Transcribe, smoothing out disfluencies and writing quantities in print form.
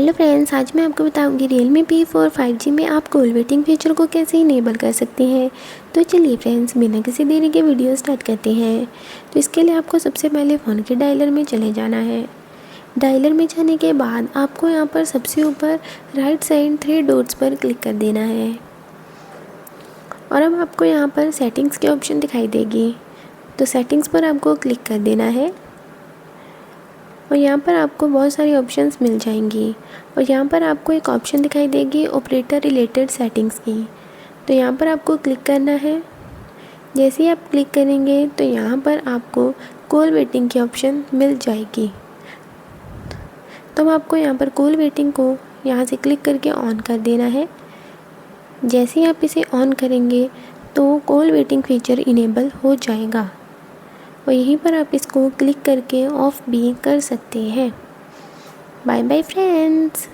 Hello friends, आज मैं आपको बताऊंगी Realme P4 5G में आप कॉल वेटिंग फीचर को कैसे इनेबल कर सकते हैं। तो चलिए फ्रेंड्स, बिना किसी देरी के वीडियो स्टार्ट करते हैं। तो इसके लिए आपको सबसे पहले फ़ोन के डायलर में चले जाना है। डायलर में जाने के बाद आपको यहाँ पर सबसे ऊपर राइट साइड 3 डॉट्स पर क्लिक कर देना है और अब आपको यहाँ पर सेटिंग्स के ऑप्शन दिखाई देगी। तो सेटिंग्स पर आपको क्लिक कर देना है और यहाँ पर आपको बहुत सारी ऑप्शंस मिल जाएंगी और यहाँ पर आपको एक ऑप्शन दिखाई देगी ऑपरेटर रिलेटेड सेटिंग्स की। तो यहाँ पर आपको क्लिक करना है। जैसे ही आप क्लिक करेंगे तो यहाँ पर आपको कॉल वेटिंग की ऑप्शन मिल जाएगी। तो आपको यहाँ पर कॉल वेटिंग को यहाँ से क्लिक करके ऑन कर देना है। जैसे ही आप इसे ऑन करेंगे तो कॉल वेटिंग फीचर इनेबल हो जाएगा और यहीं पर आप इसको क्लिक करके ऑफ भी कर सकते हैं। Bye bye friends.